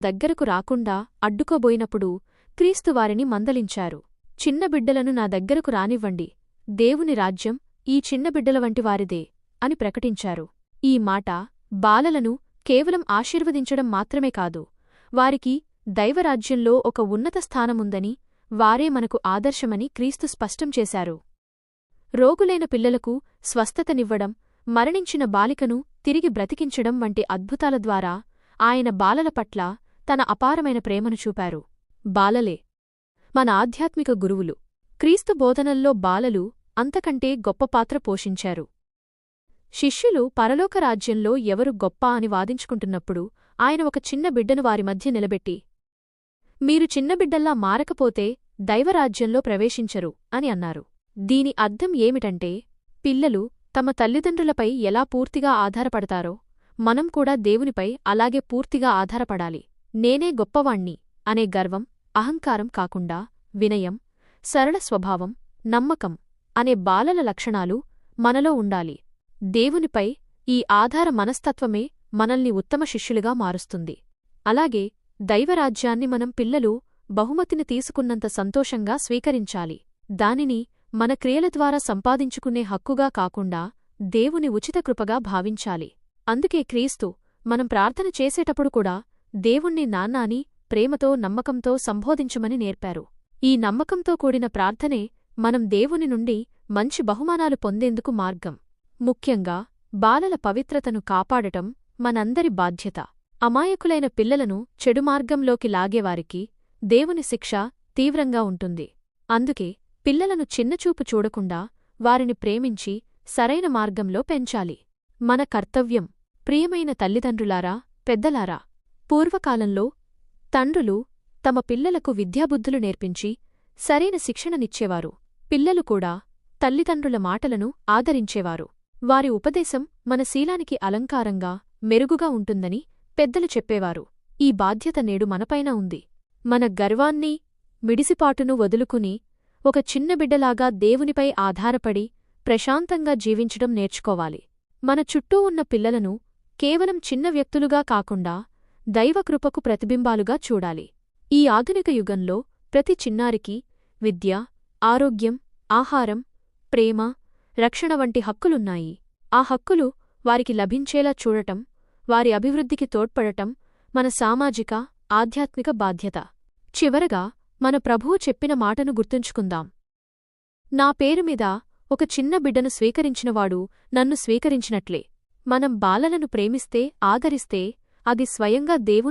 దగ్గరకు రాకుండా అడ్డుకోబోయినప్పుడు క్రీస్తు వారిని మందలించారు. చిన్న బిడ్డలను నా దగ్గరకు రానివ్వండి, దేవుని రాజ్యం ఈ చిన్న బిడ్డల వంటి వారిదే అని ప్రకటించారు. ఈ మాట బాలలను కేవలం ఆశీర్వదించడం మాత్రమే కాదు, వారికి దైవరాజ్యంలో ఒక ఉన్నత స్థానముందని, వారే మనకు ఆదర్శమని క్రీస్తు స్పష్టం చేశారు. రోగులైన పిల్లలకు స్వస్థతనివ్వడం, మరణించిన బాలికను తిరిగి బ్రతికించడం వంటి అద్భుతాల ద్వారా ఆయన బాలల పట్ల తన అపారమైన ప్రేమను చూపారు. బాలలే మన ఆధ్యాత్మిక గురువులు. క్రీస్తు బోధనల్లో బాలలు అంతకంటే గొప్ప పాత్ర పోషించారు. శిష్యులు పరలోక రాజ్యంలో ఎవరు గొప్ప అని వాదించుకుంటున్నప్పుడు ఆయన ఒక చిన్న బిడ్డను వారి మధ్య నిలబెట్టి, మీరు చిన్నబిడ్డల్లా మారకపోతే దైవరాజ్యంలో ప్రవేశించరు అని అన్నారు. దీని అర్థం ఏమిటంటే, పిల్లలు తమ తల్లిదండ్రులపై ఎలా పూర్తిగా ఆధారపడతారో మనం కూడా దేవునిపై అలాగే పూర్తిగా ఆధారపడాలి. నేనే గొప్పవాణ్ణి అనే గర్వం, అహంకారం కాకుండా వినయం, సరళ స్వభావం, నమ్మకం అనే బాలల లక్షణాలు మనలో ఉండాలి. దేవునిపై ఈ ఆధార మనస్తత్వమే మనల్ని ఉత్తమ శిష్యులుగా మారుస్తుంది. అలాగే దైవరాజ్యాన్ని మనం పిల్లలు బహుమతిని తీసుకున్నంత సంతోషంగా స్వీకరించాలి. దానిని మన క్రియల ద్వారా సంపాదించుకునే హక్కుగా కాకుండా దేవుని ఉచిత కృపగా భావించాలి. అందుకే క్రీస్తు మనం ప్రార్థన చేసేటప్పుడు కూడా దేవుణ్ణి నాన్న అని ప్రేమతో, నమ్మకంతో సంబోధించమని నేర్పారు. ఈ నమ్మకంతో కూడిన ప్రార్థనే మనం దేవుని నుండి మంచి బహుమానాలు పొందేందుకు మార్గం. ముఖ్యంగా బాలల పవిత్రతను కాపాడటం మనందరి బాధ్యత. అమాయకులైన పిల్లలను చెడు మార్గంలోకి లాగేవారికి దేవుని శిక్ష తీవ్రంగా ఉంటుంది. అందుకే పిల్లలను చిన్నచూపు చూడకుండా వారిని ప్రేమించి సరైన మార్గంలో పెంచాలి. మన కర్తవ్యం. ప్రియమైన తల్లిదండ్రులారా, పెద్దలారా, పూర్వకాలంలో తండ్రులు తమ పిల్లలకు విద్యాబుద్ధులు నేర్పించి సరైన శిక్షణనిచ్చేవారు. పిల్లలు కూడా తల్లిదండ్రుల మాటలను ఆదరించేవారు. వారి ఉపదేశం మన శీలానికి అలంకారంగా, మెరుగుగా ఉంటుందని పెద్దలు చెప్పేవారు. ఈ బాధ్యత నేడు మనపైన ఉంది. మన గర్వాన్ని, మిడిసిపాటును వదులుకుని ఒక చిన్న బిడ్డలాగా దేవునిపై ఆధారపడి ప్రశాంతంగా జీవించడం నేర్చుకోవాలి. మన చుట్టూ ఉన్న పిల్లలను కేవలం చిన్న వ్యక్తులుగా కాకుండా దైవకృపకు ప్రతిబింబాలుగా చూడాలి. ఈ ఆధునిక యుగంలో ప్రతి చిన్నారికి విద్య, ఆరోగ్యం, ఆహారం, ప్రేమ, రక్షణ వంటి హక్కులున్నాయి. ఆ హక్కులు వారికి లభించేలా చూడటం, వారి అభివృద్ధికి తోడ్పడటం మన సామాజిక, ఆధ్యాత్మిక బాధ్యత. చివరగా మన ప్రభువు చెప్పిన మాటను గుర్తుంచుకుందాం. నా పేరుమీద ఒక చిన్న బిడ్డను స్వీకరించినవాడు నన్ను స్వీకరించినట్లే. మనం బాలలను ప్రేమిస్తే, ఆదరిస్తే అది స్వయంగా దేవుని